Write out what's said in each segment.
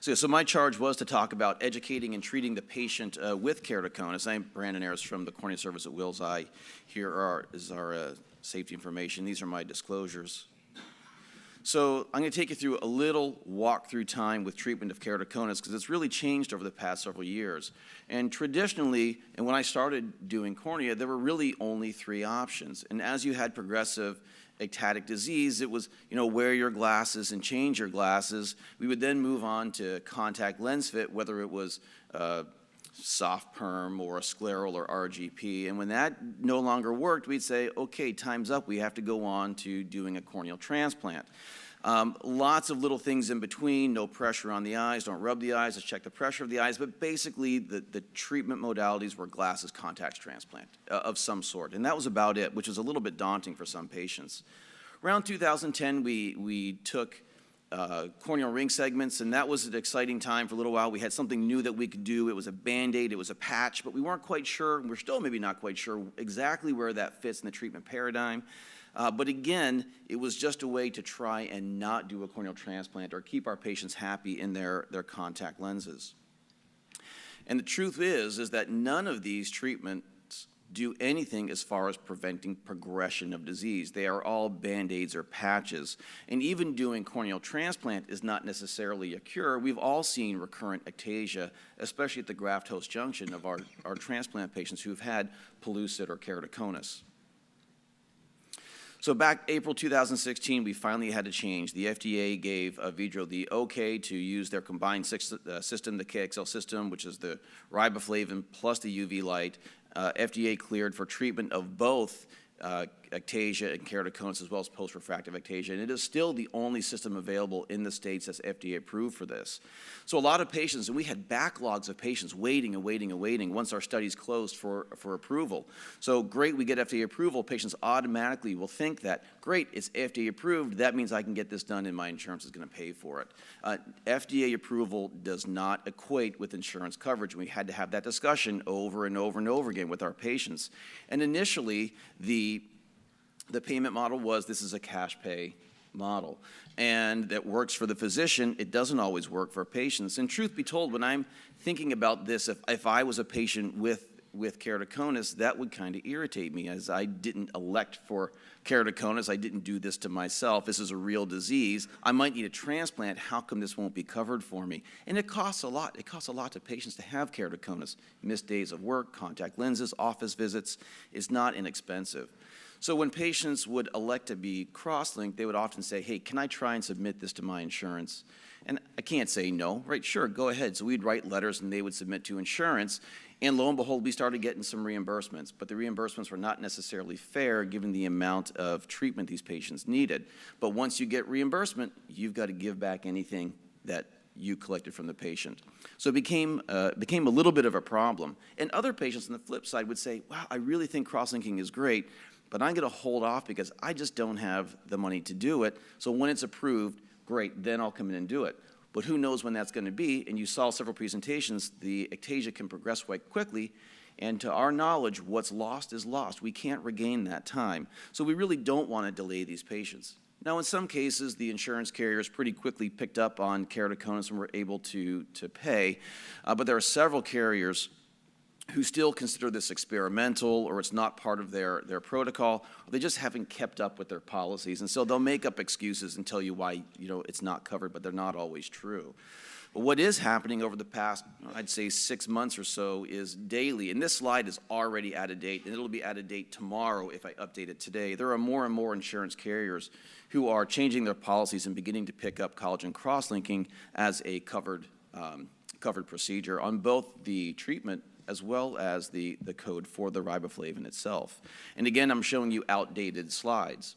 So my charge was to talk about educating and treating the patient with keratoconus. I'm Brandon Ayres from the Cornea Service at Wills Eye. Here is our safety information. These are my disclosures. So I'm going to take you through a little walk-through time with treatment of keratoconus because it's really changed over the past several years. And traditionally, and when I started doing cornea, there were really only 3 options. And as you had progressive ectatic disease, it was, wear your glasses and change your glasses. We would then move on to contact lens fit, whether it was soft perm or a scleral or RGP. And when that no longer worked, we'd say, okay, time's up. We have to go on to doing a corneal transplant. Lots of little things in between, no pressure on the eyes, don't rub the eyes, just check the pressure of the eyes. But basically, the treatment modalities were glasses contacts transplant of some sort. And that was about it, which was a little bit daunting for some patients. Around 2010, we took corneal ring segments, and that was an exciting time for a little while. We had something new that we could do. It was a Band-Aid, it was a patch, but we weren't quite sure, and we're still maybe not quite sure exactly where that fits in the treatment paradigm. But again, it was just a way to try and not do a corneal transplant or keep our patients happy in their contact lenses. And the truth is that none of these treatments do anything as far as preventing progression of disease. They are all Band-Aids or patches. And even doing corneal transplant is not necessarily a cure. We've all seen recurrent ectasia, especially at the graft-host junction of our transplant patients who've had pellucid or keratoconus. So back April 2016, we finally had to change. The FDA gave Avedro the okay to use their combined system, the KXL system, which is the riboflavin plus the UV light. FDA cleared for treatment of both ectasia and keratoconus as well as post-refractive ectasia, and it is still the only system available in the States that's FDA approved for this. So a lot of patients, and we had backlogs of patients waiting and waiting and waiting once our studies closed for approval. So great, we get FDA approval, patients automatically will think that, great, it's FDA approved, that means I can get this done and my insurance is going to pay for it. FDA approval does not equate with insurance coverage. We had to have that discussion over and over and over again with our patients. And initially, the payment model was this is a cash pay model, and that works for the physician. It doesn't always work for patients. And truth be told, when I'm thinking about this, if I was a patient with keratoconus, that would kind of irritate me, as I didn't elect for keratoconus. I didn't do this to myself. This is a real disease. I might need a transplant. How come this won't be covered for me? And it costs a lot. It costs a lot to patients to have keratoconus. Missed days of work, contact lenses, office visits. It's not inexpensive. So when patients would elect to be cross-linked, they would often say, hey, can I try and submit this to my insurance? And I can't say no, right? Sure, go ahead. So we'd write letters and they would submit to insurance. And lo and behold, we started getting some reimbursements. But the reimbursements were not necessarily fair given the amount of treatment these patients needed. But once you get reimbursement, you've got to give back anything that you collected from the patient. So it became a little bit of a problem. And other patients on the flip side would say, wow, I really think cross-linking is great, but I'm going to hold off because I just don't have the money to do it. So when it's approved, great, then I'll come in and do it. But who knows when that's going to be? And you saw several presentations, the ectasia can progress quite quickly, and to our knowledge, what's lost is lost. We can't regain that time. So we really don't want to delay these patients. Now, in some cases, the insurance carriers pretty quickly picked up on keratoconus and were able to pay, but there are several carriers who still consider this experimental, or it's not part of their protocol, or they just haven't kept up with their policies. And so they'll make up excuses and tell you why it's not covered, but they're not always true. But what is happening over the past, I'd say 6 months or so, is daily, and this slide is already out of date, and it'll be out of date tomorrow if I update it today. There are more and more insurance carriers who are changing their policies and beginning to pick up collagen cross-linking as a covered procedure on both the treatment as well as the code for the riboflavin itself. And again, I'm showing you outdated slides.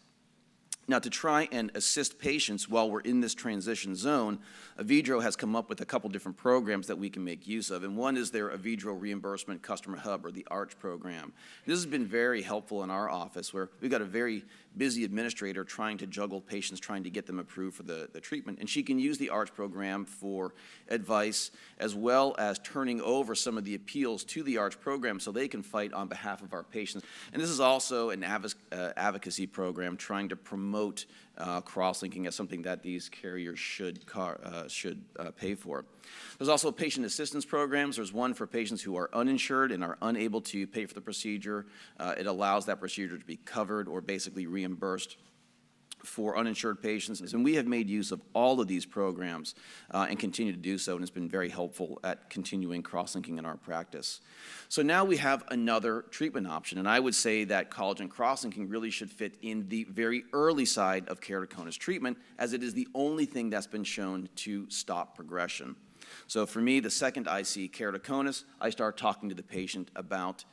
Now, to try and assist patients while we're in this transition zone, Avedro has come up with a couple different programs that we can make use of, and one is their Avedro Reimbursement Customer Hub, or the ARCH program. This has been very helpful in our office, where we've got a very busy administrator trying to juggle patients, trying to get them approved for the treatment, and she can use the ARCH program for advice, as well as turning over some of the appeals to the ARCH program so they can fight on behalf of our patients. And this is also an advocacy program trying to promote promote cross-linking as something that these carriers should pay for. There's also patient assistance programs. There's one for patients who are uninsured and are unable to pay for the procedure. It allows that procedure to be covered or basically reimbursed for uninsured patients. And we have made use of all of these programs and continue to do so, and it's been very helpful at continuing cross-linking in our practice. So now we have another treatment option, and I would say that collagen cross-linking really should fit in the very early side of keratoconus treatment, as it is the only thing that's been shown to stop progression. So for me, the second I see keratoconus, I start talking to the patient about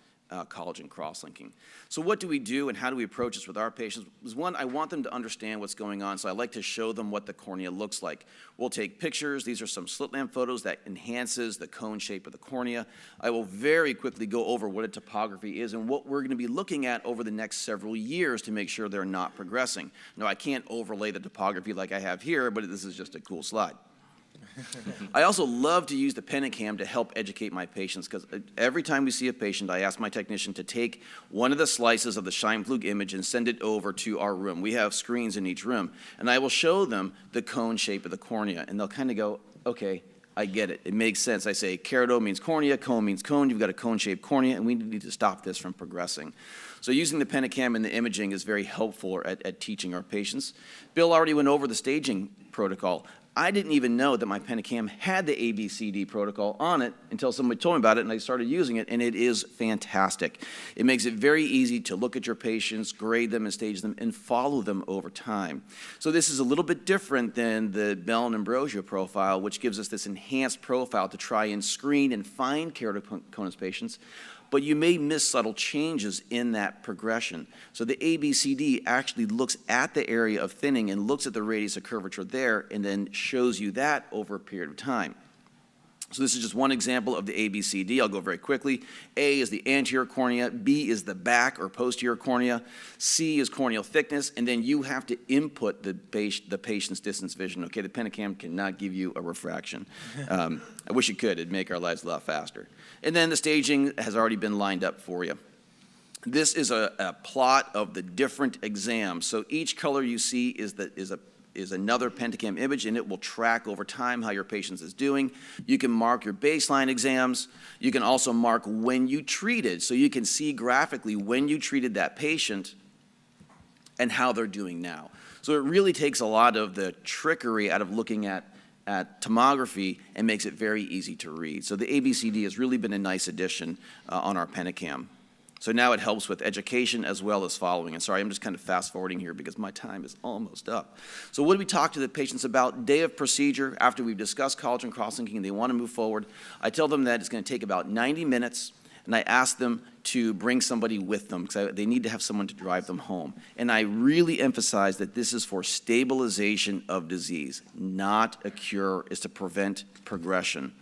collagen cross-linking. So what do we do and how do we approach this with our patients? One, I want them to understand what's going on, so I like to show them what the cornea looks like. We'll take pictures. These are some slit lamp photos that enhances the cone shape of the cornea. I will very quickly go over what a topography is and what we're going to be looking at over the next several years to make sure they're not progressing. Now, I can't overlay the topography like I have here, but this is just a cool slide. I also love to use the Pentacam to help educate my patients, because every time we see a patient, I ask my technician to take one of the slices of the Scheimpflug image and send it over to our room. We have screens in each room, and I will show them the cone shape of the cornea, and they'll kind of go, okay, I get it. It makes sense. I say kerato means cornea, cone means cone. You've got a cone-shaped cornea, and we need to stop this from progressing. So using the Pentacam and the imaging is very helpful at teaching our patients. Bill already went over the staging protocol. I didn't even know that my Pentacam had the ABCD protocol on it until somebody told me about it, and I started using it, and it is fantastic. It makes it very easy to look at your patients, grade them and stage them, and follow them over time. So this is a little bit different than the Bell and Ambrosio profile, which gives us this enhanced profile to try and screen and find keratoconus patients, but you may miss subtle changes in that progression. So the ABCD actually looks at the area of thinning and looks at the radius of curvature there and then shows you that over a period of time. So this is just one example of the ABCD. I'll go very quickly. A is the anterior cornea, B is the back or posterior cornea, C is corneal thickness, and then you have to input the patient's distance vision. Okay, the Pentacam cannot give you a refraction. I wish it could. It'd make our lives a lot faster. And then the staging has already been lined up for you. This is a plot of the different exams. So each color you see is another Pentacam image, and it will track over time how your patient is doing. You can mark your baseline exams. You can also mark when you treated, so you can see graphically when you treated that patient and how they're doing now. So it really takes a lot of the trickery out of looking at tomography and makes it very easy to read. So the ABCD has really been a nice addition on our Pentacam. So now it helps with education as well as following. And sorry, I'm just kind of fast forwarding here because my time is almost up. So what do we talk to the patients about? Day of procedure, after we've discussed collagen cross-linking and they want to move forward, I tell them that it's going to take about 90 minutes, and I ask them to bring somebody with them because they need to have someone to drive them home. And I really emphasize that this is for stabilization of disease, not a cure. It's to prevent progression.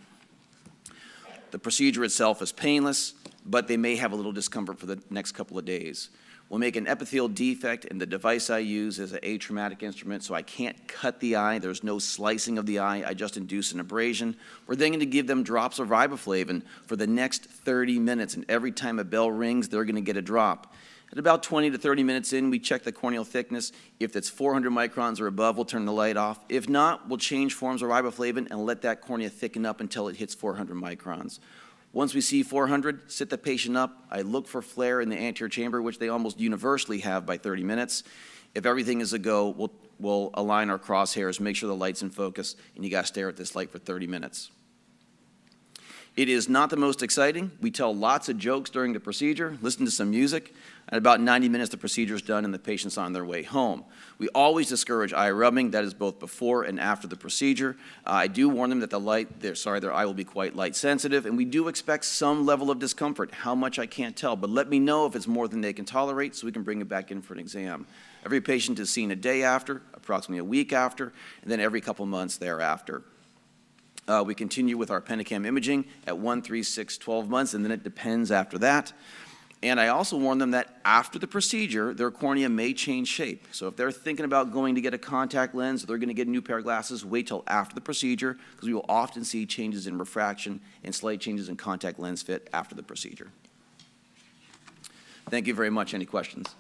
The procedure itself is painless, but they may have a little discomfort for the next couple of days. We'll make an epithelial defect, and the device I use is an atraumatic instrument, so I can't cut the eye. There's no slicing of the eye. I just induce an abrasion. We're then going to give them drops of riboflavin for the next 30 minutes, and every time a bell rings, they're going to get a drop. At about 20 to 30 minutes in, we check the corneal thickness. If it's 400 microns or above, we'll turn the light off. If not, we'll change forms of riboflavin and let that cornea thicken up until it hits 400 microns. Once we see 400, sit the patient up. I look for flare in the anterior chamber, which they almost universally have by 30 minutes. If everything is a go, we'll align our crosshairs, make sure the light's in focus, and you got to stare at this light for 30 minutes. It is not the most exciting. We tell lots of jokes during the procedure, listen to some music. At about 90 minutes, the procedure is done and the patient's on their way home. We always discourage eye rubbing. That is both before and after the procedure. I do warn them that their eye will be quite light sensitive, and we do expect some level of discomfort. How much, I can't tell, but let me know if it's more than they can tolerate so we can bring it back in for an exam. Every patient is seen a day after, approximately a week after, and then every couple months thereafter. We continue with our Pentacam imaging at 1, 3, 6, 12 months, and then it depends after that. And I also warn them that after the procedure, their cornea may change shape. So if they're thinking about going to get a contact lens, or they're going to get a new pair of glasses, wait till after the procedure, because we will often see changes in refraction and slight changes in contact lens fit after the procedure. Thank you very much. Any questions?